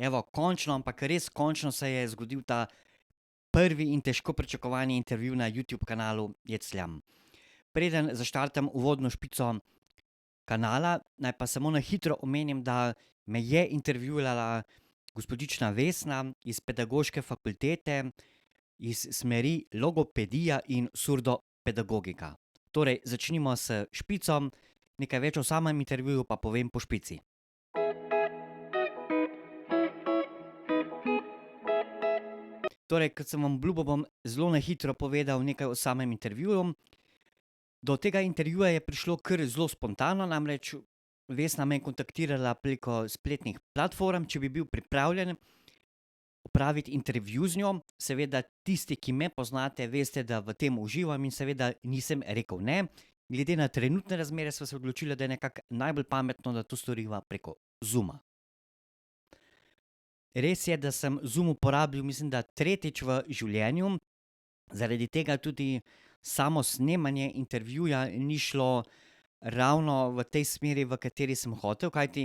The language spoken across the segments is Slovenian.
Evo, končno, ampak res končno se je zgodil ta prvi in težko pričakovani intervju na YouTube kanalu Jecljam. Preden zaštartam uvodno špico kanala, naj pa samo na hitro omenim, da me je intervjuvala gospodična Vesna iz pedagoške fakultete, iz smeri logopedija in surdopedagogika. Torej, začnimo s špico, nekaj več o samem intervjuju pa povem po špici. Torej, kot sem vam obljubil, bom zelo na hitro povedal nekaj o samem intervjuju. Do tega intervjuja je prišlo kar zelo spontano, namreč Vesna me je kontaktirala preko spletnih platform, če bi bil pripravljen opraviti intervju z njo. Seveda tisti, ki me poznate, veste, da v tem uživam in seveda nisem rekel ne. Glede na trenutne razmere sva se odločila, da je nekako najbolj pametno, da to storiva preko Zooma. Res je, da sem Zoom uporabil, mislim, da tretjič v življenju, zaradi tega tudi samo snemanje intervjuja ni šlo ravno v tej smeri, v kateri sem hotel, kajti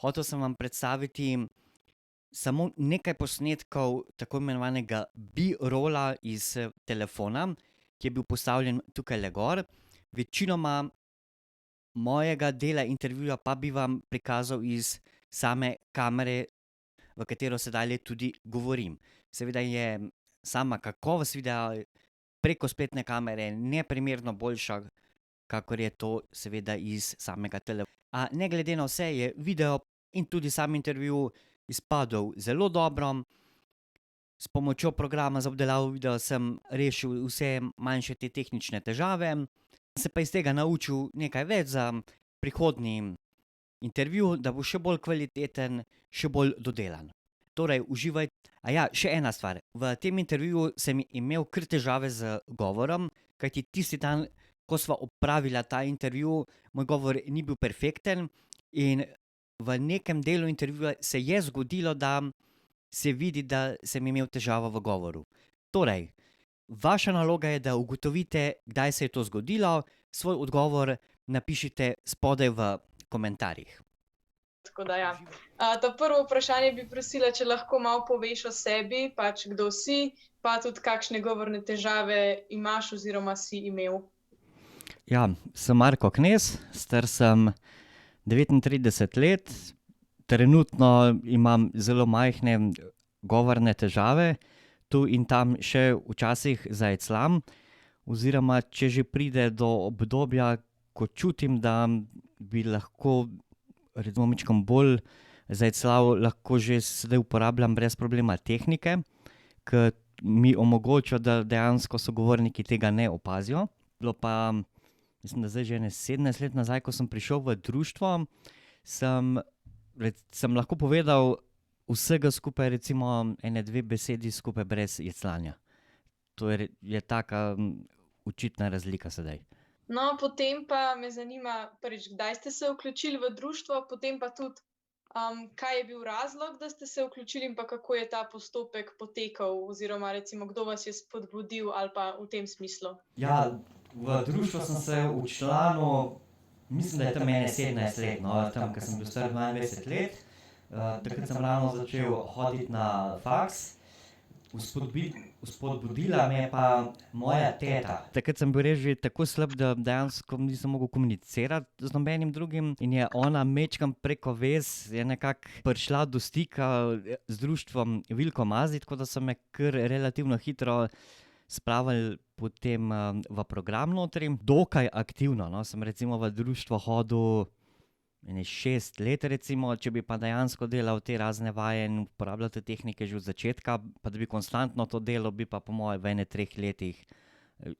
hotel sem vam predstaviti samo nekaj posnetkov tako imenovanega B-rolla iz telefona, ki je bil postavljen tukajle gor. Večinoma mojega dela intervjuja pa bi vam prikazal iz same kamere, v katero sedajle tudi govorim. Seveda je sama kakovost videa preko spletne kamere neprimerno boljša, kakor je to seveda iz samega telefona. A ne glede na vse je video in tudi sam intervju izpadel zelo dobro. S pomočjo programa za obdelavo videa sem rešil vse manjše te tehnične težave, se pa iz tega naučil nekaj več za prihodnji intervju, da bo še bolj kvaliteten, še bolj dodelan. Torej, uživajte. Še ena stvar. V tem intervjuju sem imel kar težave z govorom, kajti tisti dan, ko sva opravila ta intervju, moj govor ni bil perfekten in v nekem delu intervjuja se je zgodilo, da se vidi, da sem imel težavo v govoru. Torej, vaša naloga je, da ugotovite, kdaj se je to zgodilo, svoj odgovor napišite spodaj v komentarjih. Tako da ja. To prvo vprašanje bi prosila, če lahko malo poveš o sebi, pač kdo si, pa tudi kakšne govorne težave imaš oziroma si imel. Ja, sem Marko Knez, star sem 39 let, trenutno imam zelo majhne govorne težave, tu in tam še včasih zajecljam, oziroma če že pride do obdobja, ko čutim, da bi lahko recimo majčkeno bolj zajecljal, lahko že sedaj uporabljam brez problema tehnike, ki mi omogoča, da dejansko sogovorniki tega ne opazijo. Bilo pa, mislim, da zdaj že ene 17 let nazaj, ko sem prišel v društvo, sem lahko povedal vsega skupaj recimo ene 2 besedi skupaj brez jecljanja. To je taka očitna razlika sedaj. No, potem pa me zanima, prvič, kdaj ste se vključili v društvo, potem pa tudi, kaj je bil razlog, da ste se vključili in pa kako je ta postopek potekal oziroma recimo, kdo vas je spodbudil ali pa v tem smislu. Ja, v društvo sem se včlanil, mislim, da je tam ene 17 let, no, tam, ko sem bil star 22 let. Takrat sem ravno začel hoditi na faks. Spodbudila me je pa moja teta. Takrat sem bil res že tako slab, da dejansko nisem mogel komunicirati z nobenim drugim in je ona majčkeno preko vez je nekako prišla do stika z društvom Vilko Mazej, tako da so me kar relativno hitro spravili potem v program notri. Dokaj aktivno, no, sem recimo v društvo hodil ene 6 let recimo, če bi pa dejansko delal te razne vaje in uporabljal te tehnike že od začetka, pa da bi konstantno to delal, bi pa po moje v ene 3 letih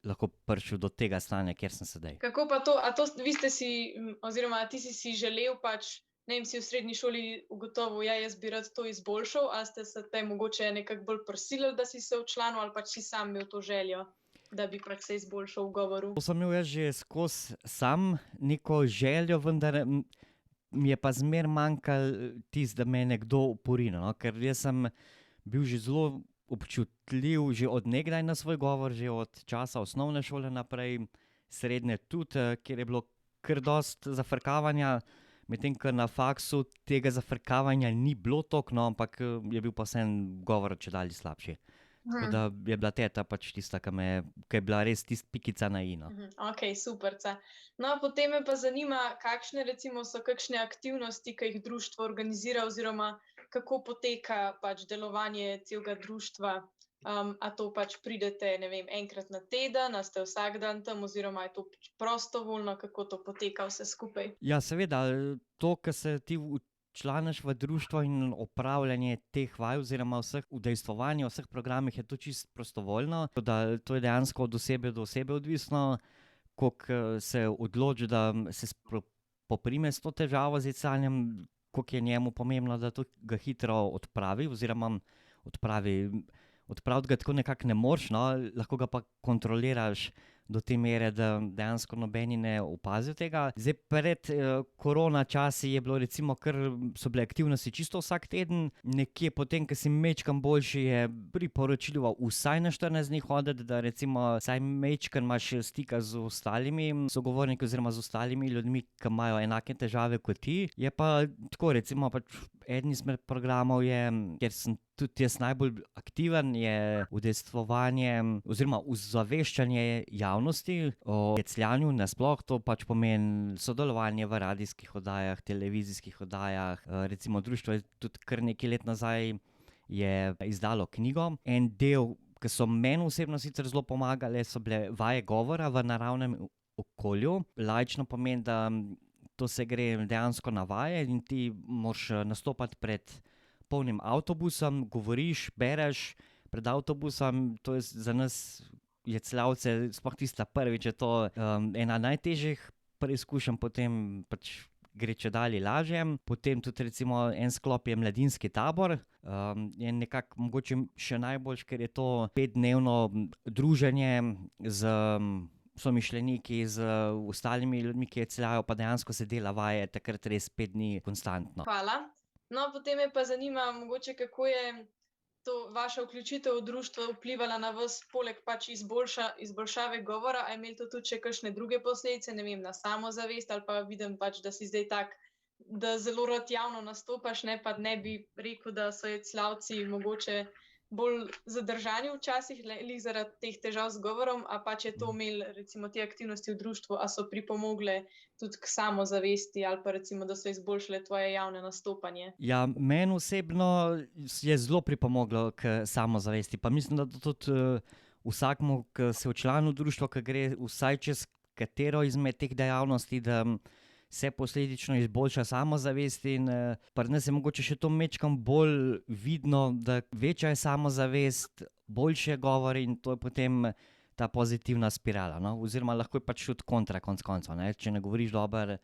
lahko prišel do tega stanja, kjer sem sedaj. Kako pa to, vi ste si, oziroma ti si želel pač, ne vem, si v srednji šoli ugotovil, jaz bi rad to izboljšal, ali ste se te mogoče nekako bolj prisilili, da si se včlanil, ali pač si sam imel to željo, da bi pač se izboljšal v govoru? To sem imel jaz že skozi sam neko željo, vendar mi je pa zmeraj manjkalo tisto, da me je nekdo oporinil, no, ker jaz sem bil že zelo občutljiv že od nekdaj na svoj govor, že od časa osnovne šole naprej, srednje tudi, kjer je bilo kar dosti zafrkavanja. Medtem ko na faksu tega zafrkavanja ni bilo toliko, no, ampak je bil pa vseeno govor čedalje slabši. Tako da je bila teta pač tista, ki je bila res tista pikica na i, no. Ok, superca. No, potem me pa zanima, kakšne recimo so kakšne aktivnosti, ki jih društvo organizira oziroma kako poteka pač delovanje celega društva. A to pač pridete, ne vem, enkrat na teden, a ste vsak dan tam oziroma je to prostovoljno, kako to poteka vse skupaj? Ja, seveda, to, ko se ti včlaniš v društvo in opravljanje teh vaj oziroma vseh udejstvovanj, vseh programih je to čisto prostovoljno. Tako da to je dejansko od osebe do osebe odvisno, koliko se odloči, da se poprime s to težavo z jecanjem, koliko je njemu pomembno, da to ga hitro odpravi oziroma odpraviti ga tako nekako ne moreš, no, lahko ga pa kontroliraš do te mere, da dejansko nobeni ne opazijo tega. Zdaj pred korona časi je bilo recimo so bile aktivnosti čisto vsak teden, nekje potem, ko si majčkeno boljši, je priporočljivo vsaj na 14 dni hoditi, da recimo vsaj majčkeno imaš stika z ostalimi sogovorniki oziroma z ostalimi ljudmi, ki imajo enake težave kot ti. Je pa tako, recimo pač eden izmed programov je, kjer sem tudi jaz najbolj aktiven, je udejstvovanje oziroma ozaveščanje javnosti o jecljanju nasploh. To pač pomeni sodelovanje v radijskih oddajah, televizijskih oddajah. Recimo društvo je tudi kar nekaj let nazaj je izdalo knjigo. En del, ki so meni osebno sicer zelo pomagale, so bile vaje govora v naravnem okolju. Laično pomeni, da to se gre dejansko na vaje in ti moraš nastopati pred polnim avtobusom, govoriš, bereš pred avtobusom. To je za nas jecljavce, sploh tista prvič, je to ena najtežjih preizkušenj, potem pač gre čedalje lažje. Potem tudi recimo en sklop je mladinski tabor. Je nekako mogoče še najboljše, ker je to 5-dnevno druženje z somišljeniki, z ostalimi ljudmi, ki jecljajo, pa dejansko se dela vaje takrat res 5 dni konstantno. Hvala. No, potem me pa zanima mogoče, kako je to vaša vključitev v društvo vplivala na vas, poleg pač izboljšave govora, a je imelo to tudi še kakšne druge posledice, ne vem, na samozavest, ali pa vidim pač, da si zdaj tak, da zelo rad javno nastopaš, ne, pa ne bi rekel, da so jecljavci mogoče bolj zadržani včasih, lih zaradi teh težav z govorom, a pač je to imelo recimo te aktivnosti v društvu, a so pripomogle tudi k samozavesti ali pa recimo, da so izboljšale tvoje javno nastopanje? Ja, meni osebno je zelo pripomoglo k samozavesti, pa mislim, da to tudi vsakemu, ki se včlani v društvo, ki gre vsaj čez katero izmed teh dejavnosti, da se posledično izboljša samozavest in pri nas je mogoče še to majčkeno bolj vidno, da večja je samozavest, boljše govori in to je potem ta pozitivna spirala, no, oziroma lahko je pač tudi kontra konec koncev, ne, če ne govoriš dobro,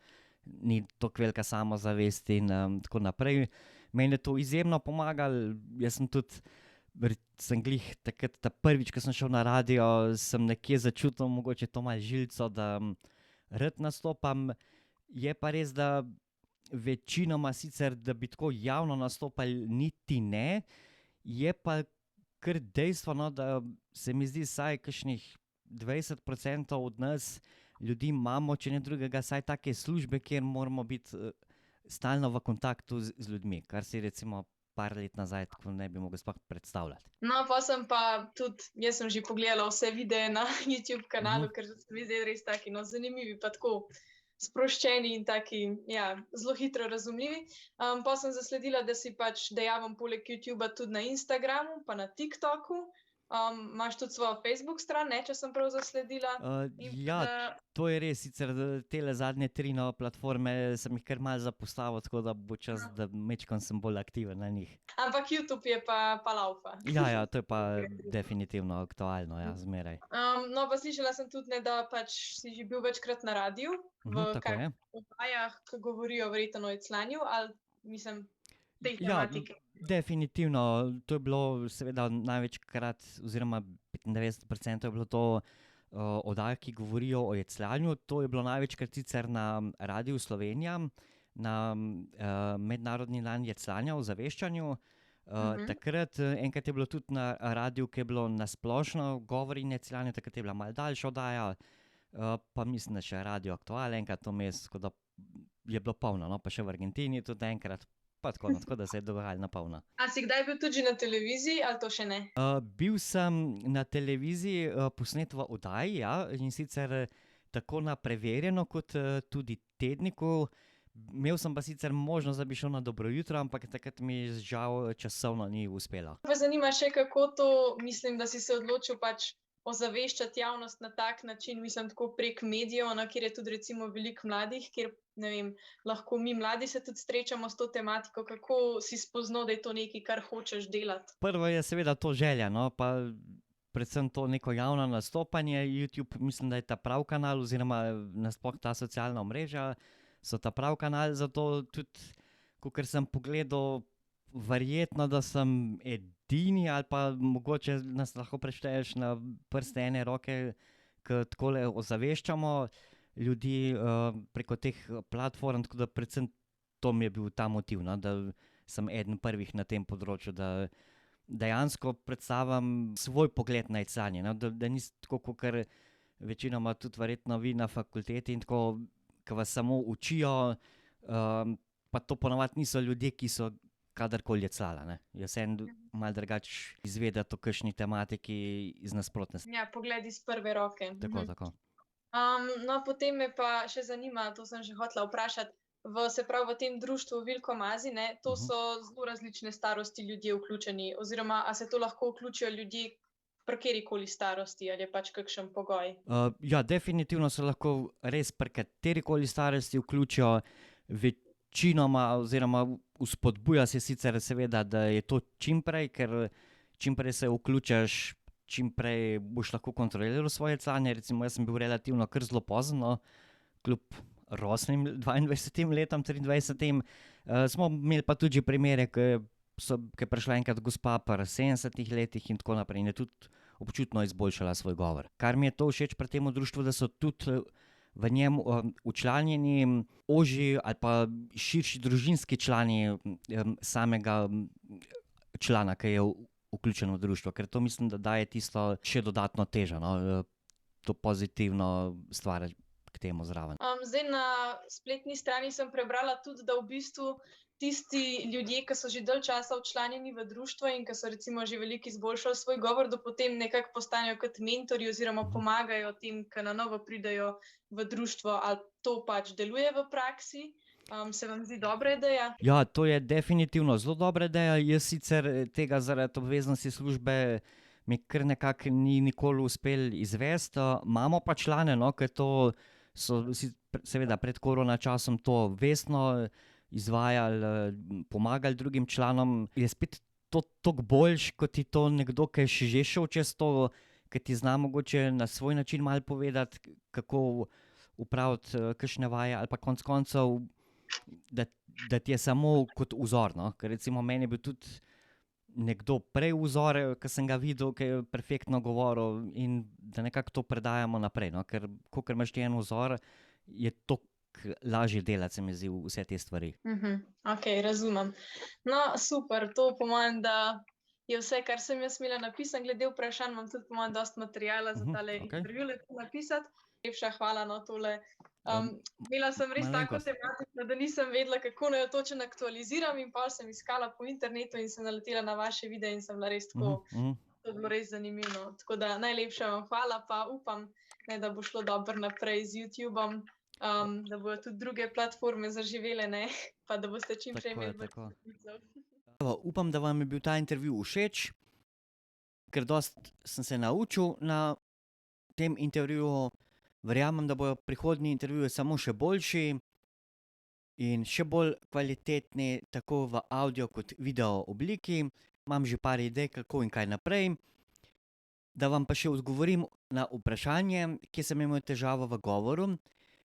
ni toliko velika samozavest in tako naprej. Meni je to izjemno pomagalo, jaz sem tudi, sem glih takrat prvič, ko sem šel na radio, sem nekje začutil mogoče to malo žilico, da rad nastopam. Je pa res, da večinoma sicer, da bi tako javno nastopali, niti ne. Je pa kar dejstvo, no, da se mi zdi vsaj kakšnih 20% od nas ljudi imamo, če ne drugega, vsaj take službe, kjer moramo biti stalno v kontaktu z ljudmi, kar si recimo par let nazaj tako ne bi mogel sploh predstavljati. No, pa sem pa tudi, jaz sem že pogledala vse videe na YouTube kanalu, ker so mi zdaj res taki, no, zanimivi pa tako sproščeni in taki, ja, zelo hitro razumljivi. Pa sem zasledila, da si pač dejaven poleg YouTubea tudi na Instagramu pa na TikToku. Imaš tudi svojo Facebook stran, ne, če sem prav zasledila. Ja, to je res, sicer tele zadnje 3 nove platforme sem jih kar malo zapostavil, tako da bo čas, da majčkeno sem bolj aktiven na njih. Ampak YouTube je pa laufa. Ja, to je pa definitivno aktualno, ja, zmeraj. No, pa slišala sem tudi, ne, da pač si že bil večkrat na radiu, v tako je. oddajah, ki govorijo verjetno o jecljanju, ali mislim, te tematike. Definitivno, to je bilo seveda največkrat oziroma 95% je bilo to oddaj, ki govorijo o jecljanju. To je bilo največkrat sicer na Radiu Slovenija, na mednarodni dan jecljanja, ozaveščanju. Takrat enkrat je bilo tudi na radiu, ki je bilo na splošno govor in jecljanje, takrat je bila malo daljša oddaja. Pa mislim, da še Radio Aktual enkrat vmes, tako da je bilo polno, no, pa še v Argentini tudi enkrat, pa tako, no, tako da se je dogajalo na polno. A si kdaj bil tudi že na televiziji ali to še ne? Bil sem na televiziji, posnet v oddaji, ja, in sicer tako na Preverjeno kot tudi Tedniku. Imel sem pa sicer možnost, da bi šel na Dobro jutro, ampak takrat mi žal časovno ni uspelo. Me zanima še, kako to, mislim, da si se odločil pač ozaveščati javnost na tak način, mislim, tako prek medijev, no, kjer je tudi recimo veliko mladih, kjer, ne vem, lahko mi mladi se tudi srečamo s to tematiko. Kako si spoznal, da je to nekaj, kar hočeš delati? Prvo je seveda to želja, no, pa predvsem to neko javno nastopanje. YouTube, mislim, da je ta prav kanal, oziroma nasploh ta socialna omrežja so ta prav kanal, zato tudi, kakor sem pogledal, verjetno, da sem edini ali pa mogoče nas lahko prešteješ na prste ene roke, ke takole ozaveščamo ljudi preko teh platform, tako da predvsem to mi je bil ta motiv, no, da sem eden prvih na tem področju, da dejansko predstavim svoj pogled na iscanje, no, da ni tako kakor večinoma tudi verjetno vi na fakulteti in tako, ke vas samo učijo, pa to po navadi niso ljudje, ki so kadarkoli jecala, ne. Je vseeno malo drugače izvedeti o kakšni tematiki iz nasprotne Ja, pogled iz prve roke. Tako, tako. No, potem me pa še zanima, to sem že hotela vprašati, se pravi, v tem društvu Vilko Mazi, ne, to so zelo različne starosti ljudje vključeni, oziroma a se to lahko vključijo ljudje pri katerikoli starosti ali je pač kakšen pogoj? Ja, definitivno se lahko res pri katerikoli starosti vključijo. Večinoma oziroma vzpodbuja se sicer seveda, da je to čim prej, ker čim prej se vključiš, čim prej boš lahko kontroliral svoje canje. Recimo jaz sem bil relativno kar zelo pozen, no, kljub rosnim 22 letom, 23. Smo imeli pa tudi že primere, ke je prišla enkrat gospa pri 70 letih in tako naprej in je tudi občutno izboljšala svoj govor. Kar mi je to všeč pri tem društvu, da so tudi v njem včlanjeni ožji ali pa širši družinski člani samega člana, ke je vključen v društvo, ker to mislim, da daje tisto še dodatno težo, no, to pozitivno stvar k temu zraven. Zdaj na spletni strani sem prebrala tudi, da v bistvu tisti ljudje, ki so že dalj časa včlanjeni v društvo in ki so recimo že veliko izboljšali svoj govor, da potem nekako postanejo kot mentorji oziroma pomagajo tem, ki na novo pridejo v društvo. Ali to pač deluje v praksi? Se vam zdi dobra ideja? Ja, to je definitivno zelo dobra ideja. Jaz sicer tega zaradi obveznosti službe mi kar nekako ni nikoli uspelo izvesti. Imamo pa člane, no, ke to so seveda pred korona časom to vestno izvajali, pomagali drugim članom. Je spet to toliko boljše, ko ti to nekdo, ke je že šel čez to, ke ti zna mogoče na svoj način malo povedati, kako opraviti kakšne vaje, ali pa konec koncev, da ti je samo kot vzor, no. Ker recimo meni je bil tudi nekdo prej vzor, ke sem ga videl, ke je perfektno govoril, in da nekako to predajamo naprej, no, ker kakor imaš ti en vzor, je toliko lažje delati, se mi zdi, vse te stvari. Okej, razumem. No, super, to po mojem, da je vse, kar sem jaz imela napisano glede vprašanj. Imam tudi po mojem dosti materiala za tale intervju lepo napisati. Lepša hvala, no, tole. Imela sem res tako tematiko, da nisem vedela, kako naj jo točno aktualiziram, in pol sem iskala po internetu in sem naletela na vaše videe in sem bila res tako, to je bilo res zanimivo. Tako da najlepša vam hvala, pa upam, ne, da bo šlo dobro naprej z YouTubom, da bojo tudi druge platforme zaživele, ne, pa da boste čim prej imeli več podpisov. Upam, da vam je bil ta intervju všeč, ker dosti sem se naučil na tem intervjuju. Verjamem, da bojo prihodnji intervjuji samo še boljši in še bolj kvalitetni, tako v avdio kot video obliki. Imam že par idej, kako in kaj naprej. Da vam pa še odgovorim na vprašanje, kje sem imel težavo v govoru.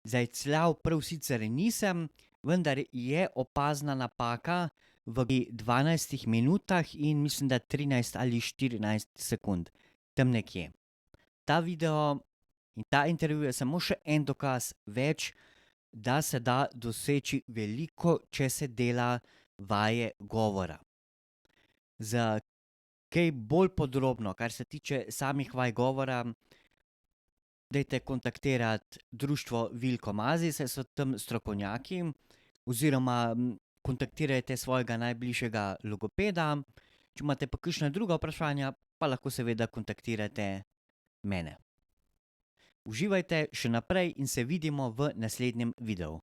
Zajcljal prav sicer nisem, vendar je opazna napaka v 12 minutah in mislim, da 13 ali 14 sekund. Tam nekje. Ta video in ta intervju je samo še en dokaz več, da se da doseči veliko, če se dela vaje govora. Za kaj bolj podrobno, kar se tiče samih vaj govora, dajte kontaktirati društvo Vilko Mazi, saj so tam strokovnjaki, oziroma kontaktirajte svojega najbližjega logopeda. Če imate pa kakšna druga vprašanja, pa lahko seveda kontaktirate mene. Uživajte še naprej in se vidimo v naslednjem videu.